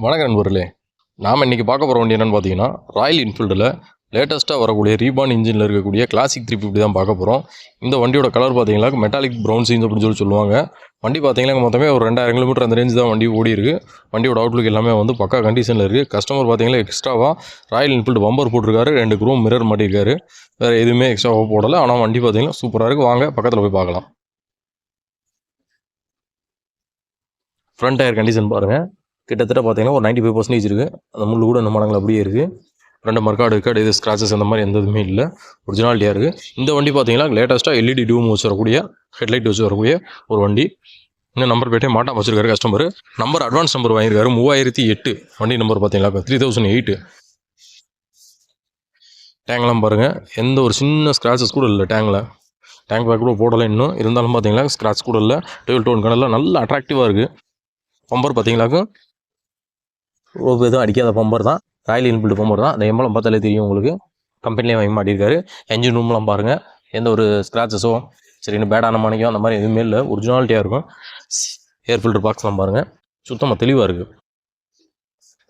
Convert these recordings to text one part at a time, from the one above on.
வணக்கம் நண்பர்களே. நாம் இன்றைக்கி பார்க்க போகிற வண்டி என்னென்னு பார்த்தீங்கன்னா, ராயல் என்ஃபீல்டில் லேட்டஸ்ட்டாக வரக்கூடிய ரீபான் இன்ஜினில் இருக்கக்கூடிய கிளாசிக் 350 தான் பார்க்க போகிறோம். இந்த வண்டியோட கலர் பார்த்தீங்கன்னா மெட்டாலிக் ப்ரௌன் சீன்ஸ் அப்படின்னு சொல்லுவாங்க. வண்டி பார்த்தீங்கன்னா மொத்தமே ஒரு 2000 கிலோமீட்டர் அந்த ரேஞ்சு தான் வண்டி ஓடி இருக்குது. வண்டியோட அவுட்லுக் எல்லாமே வந்து பக்கா கண்டிஷனில் இருக்குது. கஸ்டமர் பார்த்தீங்கன்னா எக்ஸ்ட்ராவாக ராயல் என்ஃபீல்டு பம்பர் போட்டிருக்காரு, 2 குரோம் மிரர் மாட்டியிருக்காரு. வேறு எதுவுமே எக்ஸ்ட்ராவாக போடலை. ஆனால் வண்டி பார்த்தீங்கன்னா சூப்பராக இருக்குது. வாங்க பக்கத்தில் போய் பார்க்கலாம். ஃப்ரண்ட் டயர் கண்டிஷன் பாருங்கள். கிட்டத்தட்ட பார்த்தீங்கன்னா ஒரு 95% இருக்குது. அந்த முள்ளு கூட இந்த மடங்கள் அப்படியே இருக்குது. ரெண்டு மர்க்காடு இது ஸ்க்ராச்சஸ் அந்த மாதிரி எந்த இதுவுமே இல்லை. ஒரிஜினாலிட்டியாக இருக்குது. இந்த வண்டி பார்த்தீங்கன்னா லேட்டஸ்ட்டாக எல்இடி டியூம் வச்சு வரக்கூடிய ஹெட்லைட் வச்சு வரக்கூடிய ஒரு வண்டி. இன்னும் நம்பர் பேட்டே மாட்டாம வச்சிருக்காரு கஸ்டமர். நம்பர் அட்வான்ஸ் நம்பர் வாங்கியிருக்காரு 3008. வண்டி நம்பர் பார்த்தீங்களா 3008. டேங்க்லாம் பாருங்கள், எந்த ஒரு சின்ன ஸ்க்ராச்சஸ் கூட இல்லை. டேங்க் பேக் கூட போடலை இன்னும். இருந்தாலும் பார்த்தீங்களா ஸ்க்ராட்ச் கூட இல்லை. டேபிள் டோன் கலரில் நல்ல அட்ராக்டிவாக இருக்குது. பம்பர் பார்த்தீங்களாக்கும் ரொம்ப எதுவும் அடிக்காத பம்பர் தான். ராயல் என்ஃபீல்டு பம்பர் தான். அந்த எம்பளம் பார்த்தாலே தெரியும் உங்களுக்கு. கம்பெனிலே வாங்கி மாட்டியிருக்காரு. என்ஜின் ரூம்லாம் பாருங்கள், எந்த ஒரு ஸ்க்ராச்சஸோ சரி இன்னும் பேடான மாணிக்கம் அந்த மாதிரி எதுவுமே இல்லை. ஒரிஜினாலிட்டியாக இருக்கும். ஏர் ஃபில்டர் பாக்ஸ்லாம் பாருங்கள், சுத்தமாக தெளிவாக இருக்குது.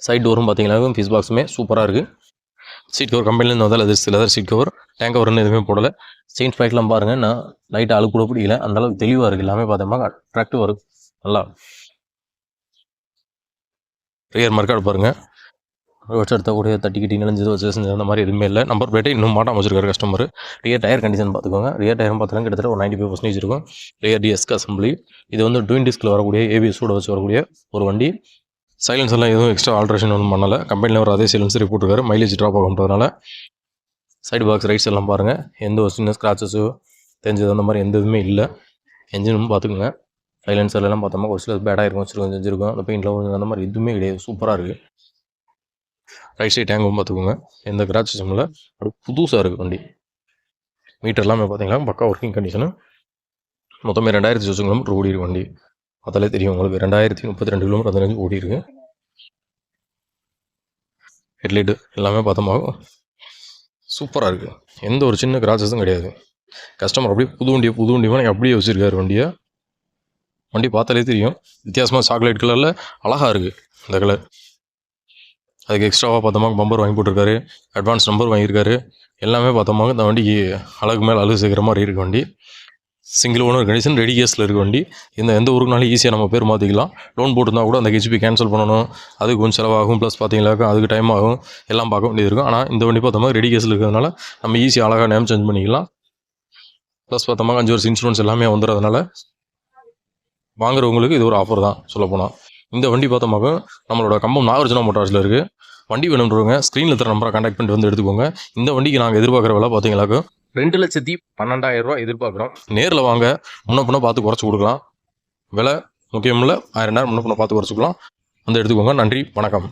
சைட் டோரும் பார்த்தீங்கன்னா ஃபீஸ் பாக்ஸுமே சூப்பராக இருக்குது. சீட் கவர் கம்பெனிலேருந்து வந்தால் லெதர் சீட் கவர். டேங்க் கவர்னு எதுவுமே போடலை. செயின் ஸ்பைக்லாம் பாருங்கள், நான் லைட்டாக அழுக்கு கூட பிடிக்கல. அந்தளவுக்கு தெளிவாக இருக்குது. எல்லாமே பார்த்தோம்னா அட்ராக்டிவாக இருக்குது. நல்லா ரியர் மர்க்காடு பாருங்கள், வச்சு எடுத்தக்கூடிய தட்டிக்கிட்டி நினைஞ்சது வச்சு செஞ்சு அந்த மாதிரி எதுவுமே இல்லை. நம்பர் பிளேட்டை இன்னும் மாட்டாம வச்சிருக்காரு கஸ்டமர். ரியர் டயர் கண்டிஷன் பார்த்துக்கோங்க. ரியர் டயரும் பார்த்தீங்கன்னா கிட்டத்தட்ட ஒரு 95% இருக்கும். Rear disc assembly. இது வந்து ட்வின் டிஸ்கில் வரக்கூடிய ஏபிஎஸோட வச்சு வரக்கூடிய ஒரு வண்டி. சைலன்ஸ் எல்லாம் எதுவும் எக்ஸ்ட்ரா ஆல்ட்ரேஷன் ஒன்றும் பண்ணலை. கம்பெனியில் ஒரு அதே சைலன்ஸர் போட்டிருக்காரு. மைலேஜ் ட்ராப் ஆகுன்றதுனால. சைடு பாக்ஸ் ரைட்ஸ் எல்லாம் பாருங்கள், எந்த ஒரு சின்ன ஸ்க்ராச்சஸோ தெரிஞ்சது அந்த மாதிரி எந்த இதுவுமே இல்லை. என்ஜினும் பார்த்துக்குங்க. சைலன்சர்லாம் பார்த்தோம்னா ஒரு சில பேடாக இருக்கும், செஞ்சுருக்கும். அந்த பெயிண்டில் அந்த மாதிரி எதுவுமே கிடையாது. சூப்பராக இருக்குது. ரைட் சைட் டேங்கும் பார்த்துக்கோங்க, எந்த கிராச்சஸும் இல்லை. அப்படி புதுசாக இருக்குது வண்டி. மீட்டர் எல்லாமே பார்த்தீங்கன்னா பக்கா ஒர்க்கிங் கண்டிஷனு. மொத்தமே 2000 கிலோமீட்டர் ஓடி இருக்கு வண்டி. பார்த்தாலே தெரியும் உங்களுக்கு. 2032 கிலோமீட்டர் அந்த ரேஞ்சு ஓடி இருக்கு. ஹெட்லைட்டு எல்லாமே பார்த்தோமா சூப்பராக இருக்குது. எந்த ஒரு சின்ன கிராச்சஸும் கிடையாது. கஸ்டமர் அப்படியே புது வண்டியை அப்படியே வச்சுருக்காரு வண்டியை. வண்டி பார்த்தாலே தெரியும், வித்தியாசமாக சாக்லேட் கலரில் அழகாக இருக்குது இந்த கலர். அதுக்கு எக்ஸ்ட்ராவாக பார்த்தோமா பம்பர் வாங்கி போட்டிருக்காரு. அட்வான்ஸ் நம்பர் வாங்கியிருக்காரு. எல்லாமே பார்த்தோமா இந்த வண்டிக்கு அழகு மேலே அழகு சேர்க்குற மாதிரி இருக்குது வண்டி. சிங்கிள் ஓனர் கண்டிஷன், ரெடி கேஸில் இருக்குது வண்டி. எந்த ஊருக்குனாலும் ஈஸியாக நம்ம பேர் மாற்றிக்கலாம். லோன் போட்டுருந்தா கூட அந்த ஹெச்பி கேன்சல் பண்ணணும், அதுக்கு கொஞ்சம் செலவாகும். ப்ளஸ் பார்த்தீங்கன்னாக்கா அதுக்கு டைம் ஆகும், எல்லாம் பார்க்க வேண்டியது இருக்கும். ஆனால் இந்த வண்டி பார்த்தோமா ரெடி கேஸில் இருக்கிறதுனால நம்ம ஈஸியாக அழகாக நேம் சேஞ்ச் பண்ணிக்கலாம். ப்ளஸ் பார்த்தோமா 5 வருஷம் இன்சூரன்ஸ் எல்லாமே வந்துடுறதுனால வாங்குறவங்களுக்கு இது ஒரு ஆஃபர் தான் சொல்லப்போனால். இந்த வண்டி பார்த்தோமாக்க நம்மளோட கம்பம் நாகார்ஜுனா மோட்டார்ஸில் இருக்குது. வண்டி வேணுன்றவங்க ஸ்க்ரீனில் தர நம்பரை கான்டாக்ட் பண்ணிட்டு வந்து எடுத்துக்கோங்க. இந்த வண்டிக்கு நாங்கள் எதிர்பார்க்குற விலை பார்த்தீங்கன்னாக்க 2,12,000 ரூபா எதிர்பார்க்குறோம். நேரில் வாங்க, முன்ன பின்ன பார்த்து குறைச்சி கொடுக்கலாம். விலை முக்கியமில்லை, 1000 முன்ன பின்ன பார்த்து குறைச்சிக்கலாம். வந்து எடுத்துக்கோங்க. நன்றி, வணக்கம்.